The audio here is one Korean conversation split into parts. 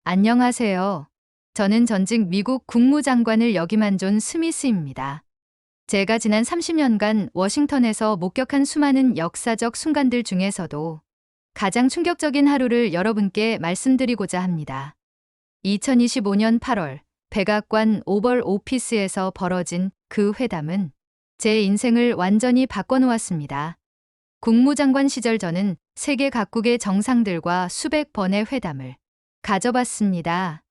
안녕하세요. 저는 전직 미국 국무장관을 역임한 존 스미스입니다. 제가 지난 30년간 워싱턴에서 목격한 수많은 역사적 순간들 중에서도 가장 충격적인 하루를 여러분께 말씀드리고자 합니다. 2025년 8월 백악관 오벌 오피스에서 벌어진 그 회담은 제 인생을 완전히 바꿔놓았습니다. 국무장관 시절 저는 세계 각국의 정상들과 수백 번의 회담을 가져봤습니다.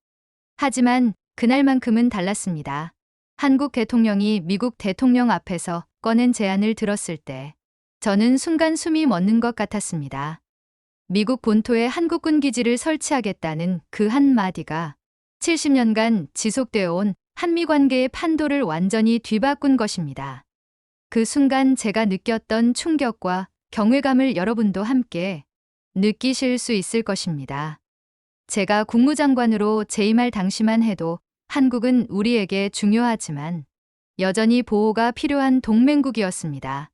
하지만 그날만큼은 달랐습니다. 한국 대통령이 미국 대통령 앞에서 꺼낸 제안을 들었을 때 저는 순간 숨이 멎는 것 같았습니다. 미국 본토에 한국군 기지를 설치하겠다는 그 한마디가 70년간 지속되어 온 한미 관계의 판도를 완전히 뒤바꾼 것입니다. 그 순간 제가 느꼈던 충격과 경외감을 여러분도 함께 느끼실 수 있을 것입니다. 제가 국무장관으로 재임할 당시만 해도 한국은 우리에게 중요하지만 여전히 보호가 필요한 동맹국이었습니다.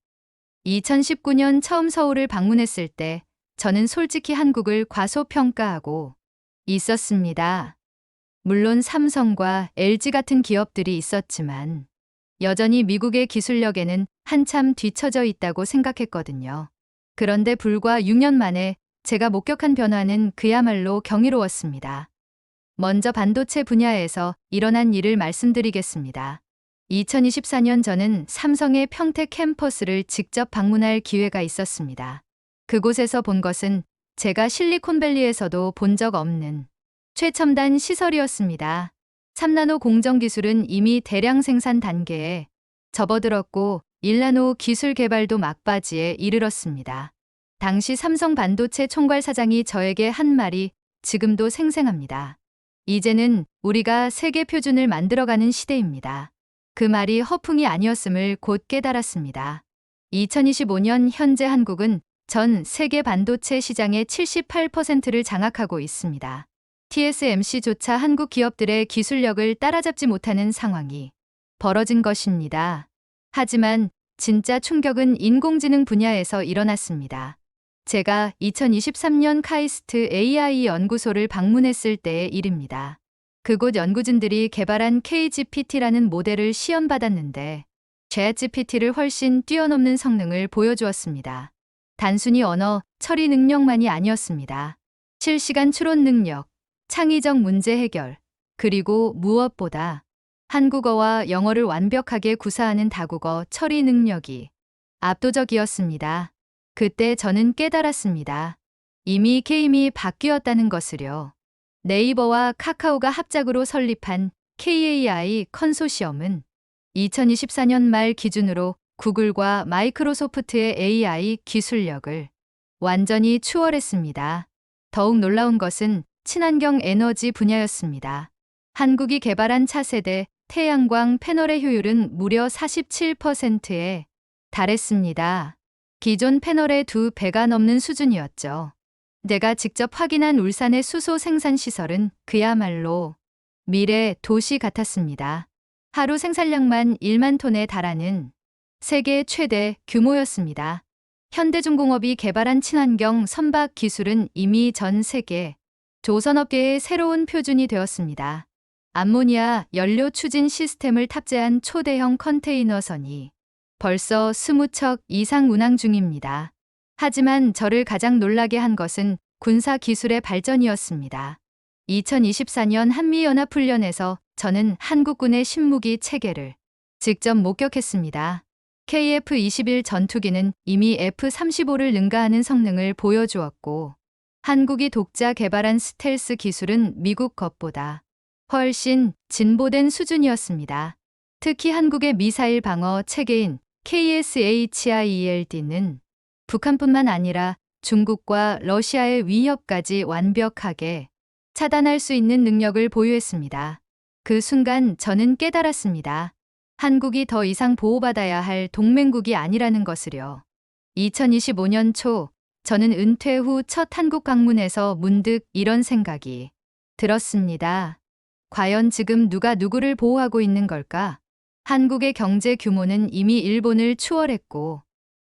2019년 처음 서울을 방문했을 때 저는 솔직히 한국을 과소평가하고 있었습니다. 물론 삼성과 LG 같은 기업들이 있었지만 여전히 미국의 기술력에는 한참 뒤처져 있다고 생각했거든요. 그런데 불과 6년 만에 제가 목격한 변화는 그야말로 경이로웠습니다. 먼저 반도체 분야에서 일어난 일을 말씀드리겠습니다. 2024년 저는 삼성의 평택 캠퍼스를 직접 방문할 기회가 있었습니다. 그곳에서 본 것은 제가 실리콘밸리에서도 본 적 없는 최첨단 시설이었습니다. 3나노 공정 기술은 이미 대량 생산 단계에 접어들었고 1나노 기술 개발도 막바지에 이르렀습니다. 당시 삼성 반도체 총괄 사장이 저에게 한 말이 지금도 생생합니다. 이제는 우리가 세계 표준을 만들어가는 시대입니다. 그 말이 허풍이 아니었음을 곧 깨달았습니다. 2025년 현재 한국은 전 세계 반도체 시장의 78%를 장악하고 있습니다. TSMC조차 한국 기업들의 기술력을 따라잡지 못하는 상황이 벌어진 것입니다. 하지만 진짜 충격은 인공지능 분야에서 일어났습니다. 제가 2023년 카이스트 AI 연구소를 방문했을 때의 일입니다. 그곳 연구진들이 개발한 KGPT라는 모델을 시험받았는데 챗GPT를 훨씬 뛰어넘는 성능을 보여주었습니다. 단순히 언어 처리 능력만이 아니었습니다. 실시간 추론 능력, 창의적 문제 해결, 그리고 무엇보다 한국어와 영어를 완벽하게 구사하는 다국어 처리 능력이 압도적이었습니다. 그때 저는 깨달았습니다. 이미 게임이 바뀌었다는 것을요. 네이버와 카카오가 합작으로 설립한 KAI 컨소시엄은 2024년 말 기준으로 구글과 마이크로소프트의 AI 기술력을 완전히 추월했습니다. 더욱 놀라운 것은 친환경 에너지 분야였습니다. 한국이 개발한 차세대 태양광 패널의 효율은 무려 47%에 달했습니다. 기존 패널의 2배가 넘는 수준이었죠. 내가 직접 확인한 울산의 수소 생산 시설은 그야말로 미래 도시 같았습니다. 하루 생산량만 1만 톤에 달하는 세계 최대 규모였습니다. 현대중공업이 개발한 친환경 선박 기술은 이미 전 세계 조선업계의 새로운 표준이 되었습니다. 암모니아 연료 추진 시스템을 탑재한 초대형 컨테이너선이 벌써 20척 이상 운항 중입니다. 하지만 저를 가장 놀라게 한 것은 군사 기술의 발전이었습니다. 2024년 한미연합훈련에서 저는 한국군의 신무기 체계를 직접 목격했습니다. KF-21 전투기는 이미 F-35를 능가하는 성능을 보여주었고 한국이 독자 개발한 스텔스 기술은 미국 것보다 훨씬 진보된 수준이었습니다. 특히 한국의 미사일 방어 체계인 KSHIELD는 북한뿐만 아니라 중국과 러시아의 위협까지 완벽하게 차단할 수 있는 능력을 보유했습니다. 그 순간 저는 깨달았습니다. 한국이 더 이상 보호받아야 할 동맹국이 아니라는 것을요. 2025년 초 저는 은퇴 후 첫 한국 방문에서 문득 이런 생각이 들었습니다. 과연 지금 누가 누구를 보호하고 있는 걸까? 한국의 경제 규모는 이미 일본을 추월했고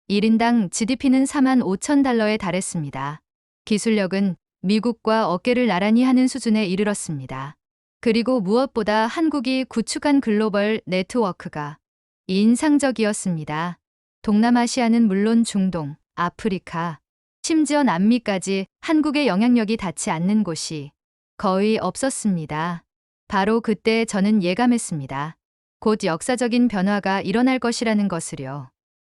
1인당 GDP는 4만 5천 달러에 달했습니다. 기술력은 미국과 어깨를 나란히 하는 수준에 이르렀습니다. 그리고 무엇보다 한국이 구축한 글로벌 네트워크가 인상적이었습니다. 동남아시아는 물론 중동, 아프리카, 심지어 남미까지 한국의 영향력이 닿지 않는 곳이 거의 없었습니다. 바로 그때 저는 예감했습니다. 곧 역사적인 변화가 일어날 것이라는 것을요.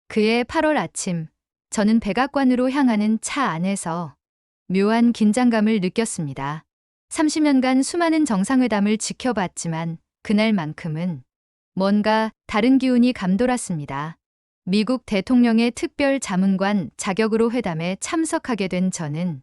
그해 8월 아침, 저는 백악관으로 향하는 차 안에서 묘한 긴장감을 느꼈습니다. 30년간 수많은 정상회담을 지켜봤지만 그날만큼은 뭔가 다른 기운이 감돌았습니다. 미국 대통령의 특별 자문관 자격으로 회담에 참석하게 된 저는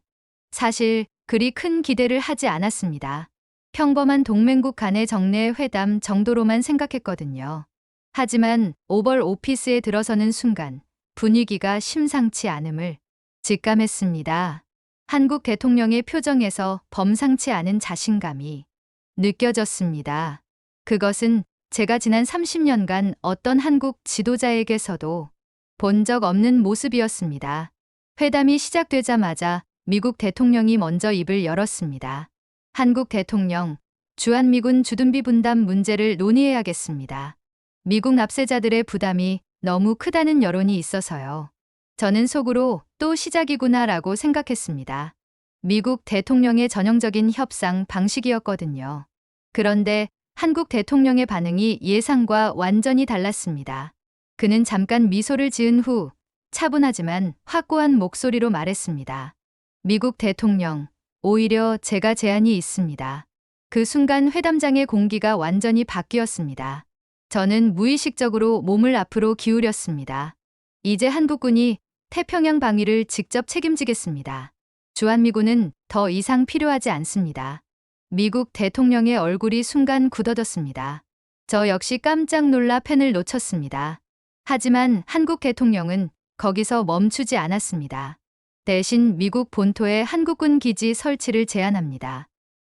사실 그리 큰 기대를 하지 않았습니다. 평범한 동맹국 간의 정례 회담 정도로만 생각했거든요. 하지만 오벌 오피스에 들어서는 순간 분위기가 심상치 않음을 직감했습니다. 한국 대통령의 표정에서 범상치 않은 자신감이 느껴졌습니다. 그것은 제가 지난 30년간 어떤 한국 지도자에게서도 본 적 없는 모습이었습니다. 회담이 시작되자마자 미국 대통령이 먼저 입을 열었습니다. 한국 대통령, 주한미군 주둔비 분담 문제를 논의해야겠습니다. 미국 납세자들의 부담이 너무 크다는 여론이 있어서요. 저는 속으로 또 시작이구나라고 생각했습니다. 미국 대통령의 전형적인 협상 방식이었거든요. 그런데 한국 대통령의 반응이 예상과 완전히 달랐습니다. 그는 잠깐 미소를 지은 후 차분하지만 확고한 목소리로 말했습니다. 미국 대통령, 오히려 제가 제안이 있습니다. 그 순간 회담장의 공기가 완전히 바뀌었습니다. 저는 무의식적으로 몸을 앞으로 기울였습니다. 이제 한국군이 태평양 방위를 직접 책임지겠습니다. 주한미군은 더 이상 필요하지 않습니다. 미국 대통령의 얼굴이 순간 굳어졌습니다. 저 역시 깜짝 놀라 펜을 놓쳤습니다. 하지만 한국 대통령은 거기서 멈추지 않았습니다. 대신 미국 본토에 한국군 기지 설치를 제안합니다.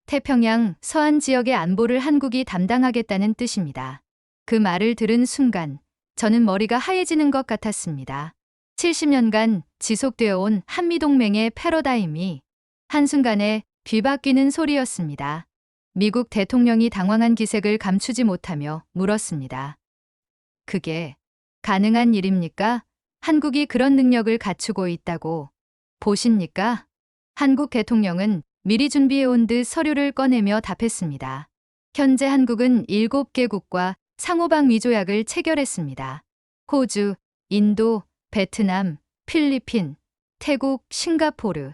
태평양 서안 지역의 안보를 한국이 담당하겠다는 뜻입니다. 그 말을 들은 순간 저는 머리가 하얘지는 것 같았습니다. 70년간 지속되어 온 한미동맹의 패러다임이 한순간에 뒤바뀌는 소리였습니다. 미국 대통령이 당황한 기색을 감추지 못하며 물었습니다. 그게 가능한 일입니까? 한국이 그런 능력을 갖추고 있다고 보십니까? 한국 대통령은 미리 준비해온 듯 서류를 꺼내며 답했습니다. 현재 한국은 7개국과 상호방위 조약을 체결했습니다. 호주, 인도, 베트남, 필리핀, 태국, 싱가포르,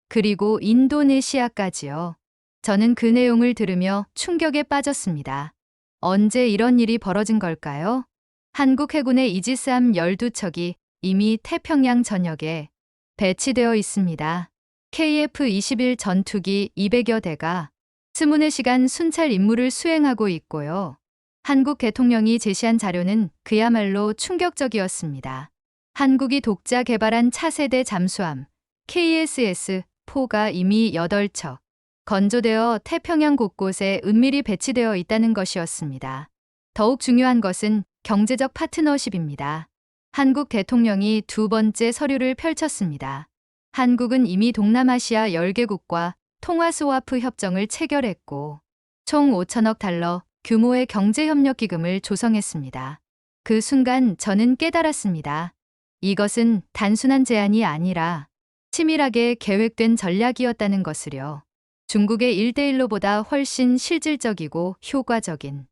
그리고 인도네시아까지요. 저는 그 내용을 들으며 충격에 빠졌습니다. 언제 이런 일이 벌어진 걸까요? 한국 해군의 이지스함 12척이 이미 태평양 전역에 배치되어 있습니다. KF-21 전투기 200여 대가 24시간 순찰 임무를 수행하고 있고요. 한국 대통령이 제시한 자료는 그야말로 충격적이었습니다. 한국이 독자 개발한 차세대 잠수함 KSS-4가 이미 8척 건조되어 태평양 곳곳에 은밀히 배치되어 있다는 것이었습니다. 더욱 중요한 것은 경제적 파트너십입니다. 한국 대통령이 두 번째 서류를 펼쳤습니다. 한국은 이미 동남아시아 10개국과 통화스와프 협정을 체결했고 총 5천억 달러 규모의 경제협력기금을 조성했습니다. 그 순간 저는 깨달았습니다. 이것은 단순한 제안이 아니라 치밀하게 계획된 전략이었다는 것을요. 중국의 1대1로보다 훨씬 실질적이고 효과적인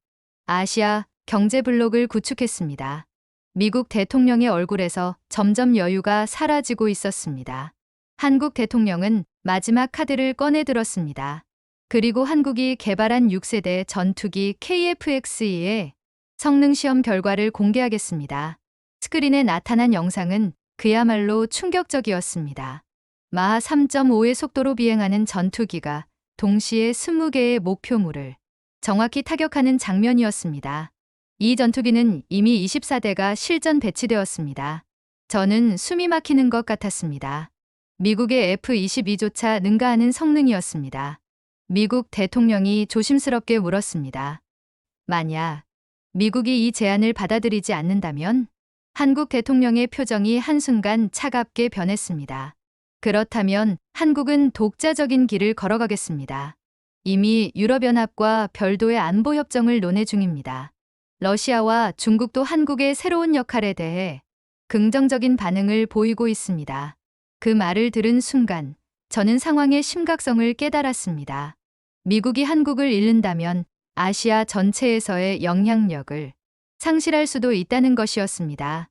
아시아 경제 블록을 구축했습니다. 미국 대통령의 얼굴에서 점점 여유가 사라지고 있었습니다. 한국 대통령은 마지막 카드를 꺼내들었습니다. 그리고 한국이 개발한 6세대 전투기 KF-XE의 성능시험 결과를 공개하겠습니다. 스크린에 나타난 영상은 그야말로 충격적이었습니다. 마하 3.5의 속도로 비행하는 전투기가 동시에 20개의 목표물을 정확히 타격하는 장면이었습니다. 이 전투기는 이미 24대가 실전 배치되었습니다. 저는 숨이 막히는 것 같았습니다. 미국의 F-22조차 능가하는 성능이었습니다. 미국 대통령이 조심스럽게 물었습니다. 만약 미국이 이 제안을 받아들이지 않는다면? 한국 대통령의 표정이 한순간 차갑게 변했습니다. 그렇다면 한국은 독자적인 길을 걸어가겠습니다. 이미 유럽연합과 별도의 안보협정을 논의 중입니다. 러시아와 중국도 한국의 새로운 역할에 대해 긍정적인 반응을 보이고 있습니다. 그 말을 들은 순간 저는 상황의 심각성을 깨달았습니다. 미국이 한국을 잃는다면 아시아 전체에서의 영향력을 상실할 수도 있다는 것이었습니다.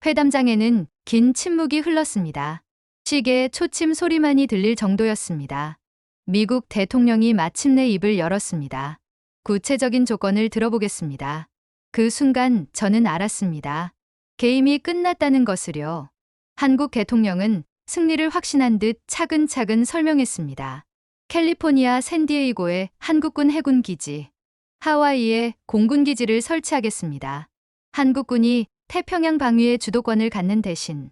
회담장에는 긴 침묵이 흘렀습니다. 시계의 초침 소리만이 들릴 정도였습니다. 미국 대통령이 마침내 입을 열었습니다. 구체적인 조건을 들어보겠습니다. 그 순간 저는 알았습니다. 게임이 끝났다는 것을요. 한국 대통령은 승리를 확신한 듯 차근차근 설명했습니다. 캘리포니아 샌디에이고에 한국군 해군 기지, 하와이에 공군 기지를 설치하겠습니다. 한국군이 태평양 방위의 주도권을 갖는 대신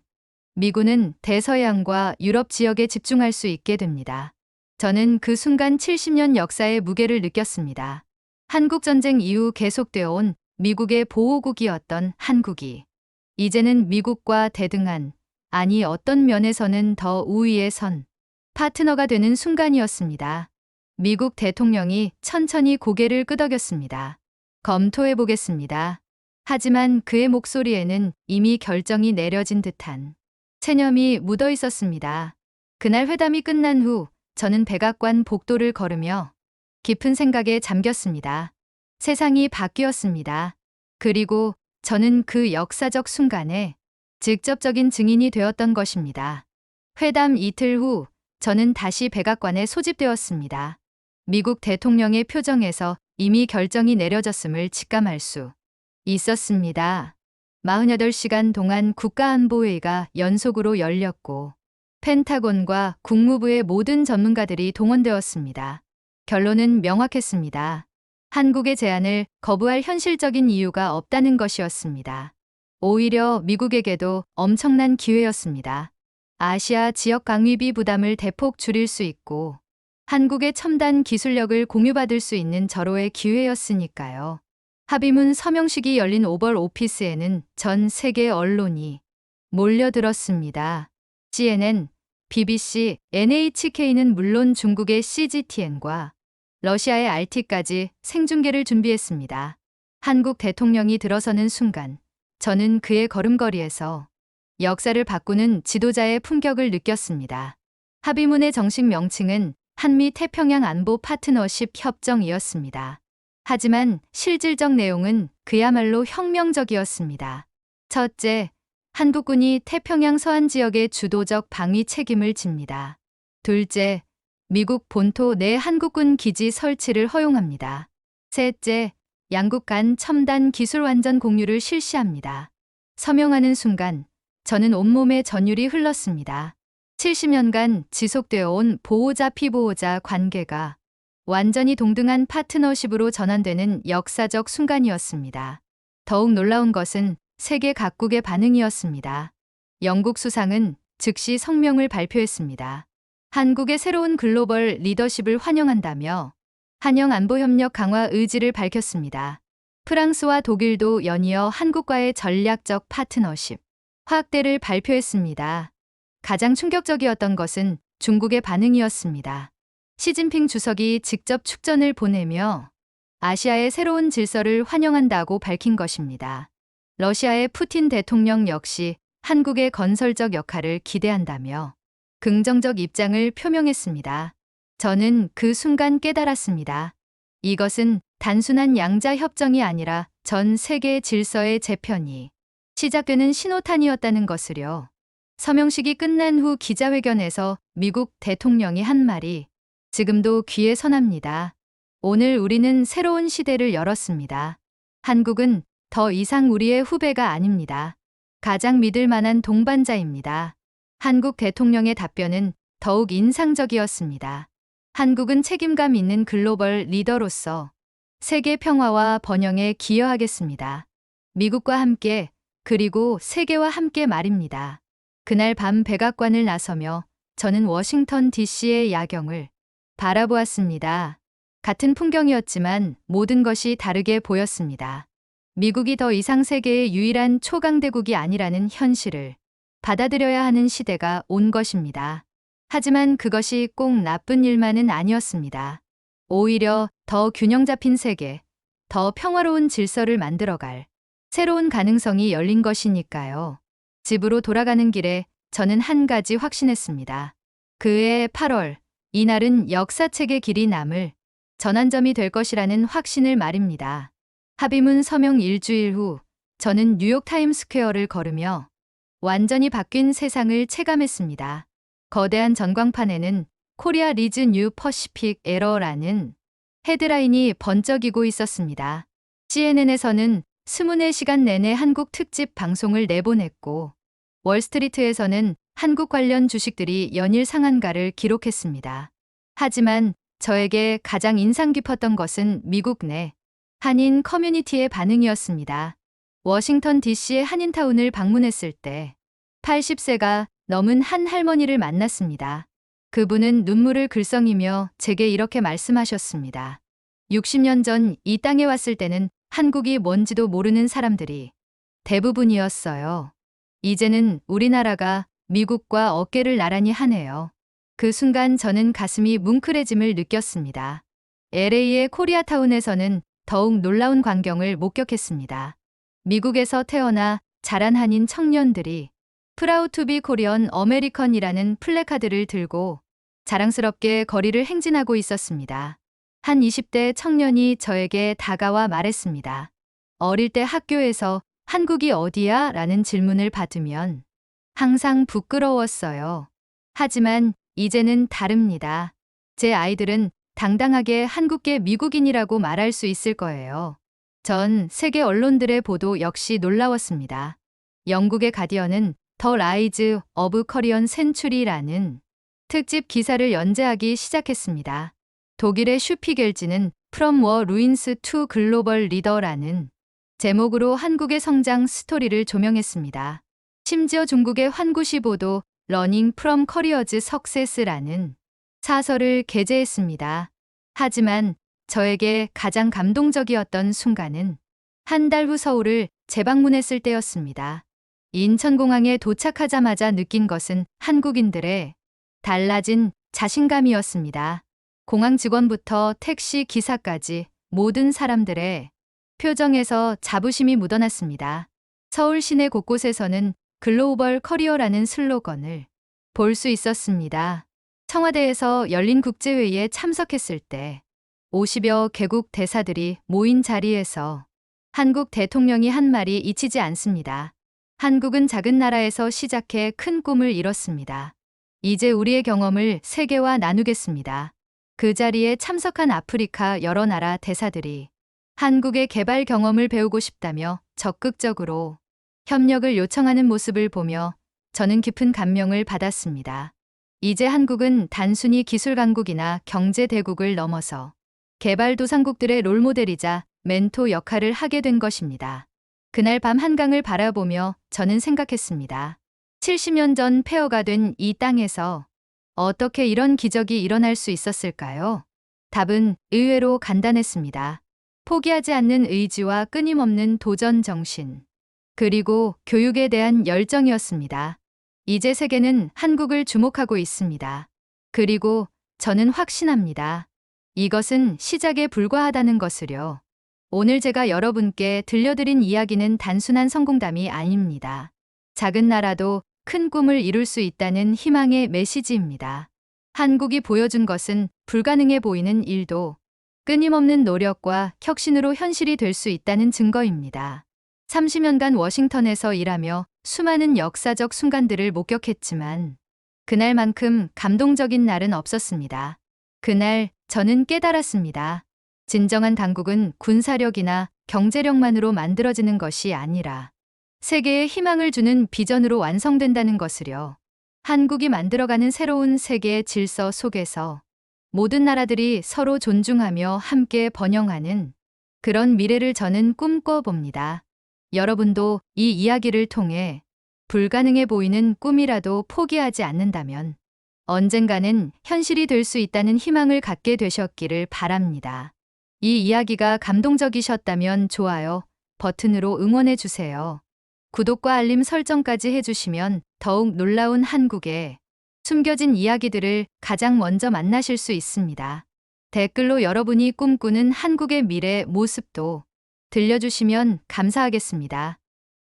미군은 대서양과 유럽 지역에 집중할 수 있게 됩니다. 저는 그 순간 70년 역사의 무게를 느꼈습니다. 한국전쟁 이후 계속되어 온 미국의 보호국이었던 한국이 이제는 미국과 대등한, 아니 어떤 면에서는 더 우위에 선 파트너가 되는 순간이었습니다. 미국 대통령이 천천히 고개를 끄덕였습니다. 검토해 보겠습니다. 하지만 그의 목소리에는 이미 결정이 내려진 듯한 체념이 묻어 있었습니다. 그날 회담이 끝난 후 저는 백악관 복도를 걸으며 깊은 생각에 잠겼습니다. 세상이 바뀌었습니다. 그리고 저는 그 역사적 순간에 직접적인 증인이 되었던 것입니다. 회담 이틀 후 저는 다시 백악관에 소집되었습니다. 미국 대통령의 표정에서 이미 결정이 내려졌음을 직감할 수 있었습니다. 48시간 동안 국가안보회의가 연속으로 열렸고 펜타곤과 국무부의 모든 전문가들이 동원되었습니다. 결론은 명확했습니다. 한국의 제안을 거부할 현실적인 이유가 없다는 것이었습니다. 오히려 미국에게도 엄청난 기회였습니다. 아시아 지역 방위비 부담을 대폭 줄일 수 있고 한국의 첨단 기술력을 공유받을 수 있는 절호의 기회였으니까요. 합의문 서명식이 열린 오벌 오피스에는 전 세계 언론이 몰려들었습니다. CNN, BBC, NHK는 물론 중국의 CGTN과 러시아의 RT까지 생중계를 준비했습니다. 한국 대통령이 들어서는 순간 저는 그의 걸음걸이에서 역사를 바꾸는 지도자의 품격을 느꼈습니다. 합의문의 정식 명칭은 한미 태평양 안보 파트너십 협정이었습니다. 하지만 실질적 내용은 그야말로 혁명적이었습니다. 첫째, 한국군이 태평양 서안 지역의 주도적 방위 책임을 집니다. 둘째, 미국 본토 내 한국군 기지 설치를 허용합니다. 셋째, 양국 간 첨단 기술 완전 공유를 실시합니다. 서명하는 순간 저는 온몸에 전율이 흘렀습니다. 70년간 지속되어 온 보호자 피보호자 관계가 완전히 동등한 파트너십으로 전환되는 역사적 순간이었습니다. 더욱 놀라운 것은 세계 각국의 반응이었습니다. 영국 수상은 즉시 성명을 발표했습니다. 한국의 새로운 글로벌 리더십을 환영한다며 한영 안보협력 강화 의지를 밝혔습니다. 프랑스와 독일도 연이어 한국과의 전략적 파트너십 확대를 발표했습니다. 가장 충격적이었던 것은 중국의 반응이었습니다. 시진핑 주석이 직접 축전을 보내며 아시아의 새로운 질서를 환영한다고 밝힌 것입니다. 러시아의 푸틴 대통령 역시 한국의 건설적 역할을 기대한다며 긍정적 입장을 표명했습니다. 저는 그 순간 깨달았습니다. 이것은 단순한 양자 협정이 아니라 전 세계 질서의 재편이 시작되는 신호탄이었다는 것을요. 서명식이 끝난 후 기자회견에서 미국 대통령이 한 말이 지금도 귀에 선합니다. 오늘 우리는 새로운 시대를 열었습니다. 한국은 더 이상 우리의 후배가 아닙니다. 가장 믿을 만한 동반자입니다. 한국 대통령의 답변은 더욱 인상적이었습니다. 한국은 책임감 있는 글로벌 리더로서 세계 평화와 번영에 기여하겠습니다. 미국과 함께 그리고 세계와 함께 말입니다. 그날 밤 백악관을 나서며 저는 워싱턴 DC의 야경을 바라보았습니다. 같은 풍경이었지만 모든 것이 다르게 보였습니다. 미국이 더 이상 세계의 유일한 초강대국이 아니라는 현실을 받아들여야 하는 시대가 온 것입니다. 하지만 그것이 꼭 나쁜 일만은 아니었습니다. 오히려 더 균형 잡힌 세계, 더 평화로운 질서를 만들어갈 새로운 가능성이 열린 것이니까요. 집으로 돌아가는 길에 저는 한 가지 확신했습니다. 그해 8월, 이날은 역사책의 길이 남을 전환점이 될 것이라는 확신을 말입니다. 합의문 서명 일주일 후, 저는 뉴욕 타임스퀘어를 걸으며 완전히 바뀐 세상을 체감했습니다. 거대한 전광판에는 코리아 리즈 뉴 퍼시픽 에러라는 헤드라인이 번쩍이고 있었습니다. CNN에서는 24시간 내내 한국 특집 방송을 내보냈고, 월스트리트에서는 한국 관련 주식들이 연일 상한가를 기록했습니다. 하지만 저에게 가장 인상 깊었던 것은 미국 내 한인 커뮤니티의 반응이었습니다. 워싱턴 DC의 한인타운을 방문했을 때 80세가 넘은 한 할머니를 만났습니다. 그분은 눈물을 글썽이며 제게 이렇게 말씀하셨습니다. 60년 전 이 땅에 왔을 때는 한국이 뭔지도 모르는 사람들이 대부분이었어요. 이제는 우리나라가 미국과 어깨를 나란히 하네요. 그 순간 저는 가슴이 뭉클해짐을 느꼈습니다. LA의 코리아타운에서는 더욱 놀라운 광경을 목격했습니다. 미국에서 태어나 자란 한인 청년들이 프라우드 투 비 코리언 어메리컨이라는 플래카드를 들고 자랑스럽게 거리를 행진하고 있었습니다. 한 20대 청년이 저에게 다가와 말했습니다. 어릴 때 학교에서 한국이 어디야? 라는 질문을 받으면 항상 부끄러웠어요. 하지만 이제는 다릅니다. 제 아이들은 당당하게 한국계 미국인이라고 말할 수 있을 거예요. 전 세계 언론들의 보도 역시 놀라웠습니다. 영국의 가디언은 더 라이즈 어브 커리언 센츄리라는 특집 기사를 연재하기 시작했습니다. 독일의 슈피겔지는 From War Ruins to Global Leader라는 제목으로 한국의 성장 스토리를 조명했습니다. 심지어 중국의 환구시보도 Learning from Korea's Success라는 사설을 게재했습니다. 하지만 저에게 가장 감동적이었던 순간은 한 달 후 서울을 재방문했을 때였습니다. 인천공항에 도착하자마자 느낀 것은 한국인들의 달라진 자신감이었습니다. 공항 직원부터 택시 기사까지 모든 사람들의 표정에서 자부심이 묻어났습니다. 서울 시내 곳곳에서는 글로벌 커리어라는 슬로건을 볼 수 있었습니다. 청와대에서 열린 국제회의에 참석했을 때 50여 개국 대사들이 모인 자리에서 한국 대통령이 한 말이 잊히지 않습니다. 한국은 작은 나라에서 시작해 큰 꿈을 이뤘습니다. 이제 우리의 경험을 세계와 나누겠습니다. 그 자리에 참석한 아프리카 여러 나라 대사들이 한국의 개발 경험을 배우고 싶다며 적극적으로 협력을 요청하는 모습을 보며 저는 깊은 감명을 받았습니다. 이제 한국은 단순히 기술 강국이나 경제 대국을 넘어서 개발도상국들의 롤모델이자 멘토 역할을 하게 된 것입니다. 그날 밤 한강을 바라보며 저는 생각했습니다. 70년 전 폐허가 된 이 땅에서 어떻게 이런 기적이 일어날 수 있었을까요? 답은 의외로 간단했습니다. 포기하지 않는 의지와 끊임없는 도전 정신, 그리고 교육에 대한 열정이었습니다. 이제 세계는 한국을 주목하고 있습니다. 그리고 저는 확신합니다. 이것은 시작에 불과하다는 것을요. 오늘 제가 여러분께 들려드린 이야기는 단순한 성공담이 아닙니다. 작은 나라도 큰 꿈을 이룰 수 있다는 희망의 메시지입니다. 한국이 보여준 것은 불가능해 보이는 일도 끊임없는 노력과 혁신으로 현실이 될 수 있다는 증거입니다. 30년간 워싱턴에서 일하며 수많은 역사적 순간들을 목격했지만 그날만큼 감동적인 날은 없었습니다. 그날 저는 깨달았습니다. 진정한 강국은 군사력이나 경제력만으로 만들어지는 것이 아니라 세계에 희망을 주는 비전으로 완성된다는 것을요. 한국이 만들어가는 새로운 세계의 질서 속에서 모든 나라들이 서로 존중하며 함께 번영하는 그런 미래를 저는 꿈꿔봅니다. 여러분도 이 이야기를 통해 불가능해 보이는 꿈이라도 포기하지 않는다면 언젠가는 현실이 될 수 있다는 희망을 갖게 되셨기를 바랍니다. 이 이야기가 감동적이셨다면 좋아요 버튼으로 응원해 주세요. 구독과 알림 설정까지 해주시면 더욱 놀라운 한국의 숨겨진 이야기들을 가장 먼저 만나실 수 있습니다. 댓글로 여러분이 꿈꾸는 한국의 미래 모습도 들려주시면 감사하겠습니다.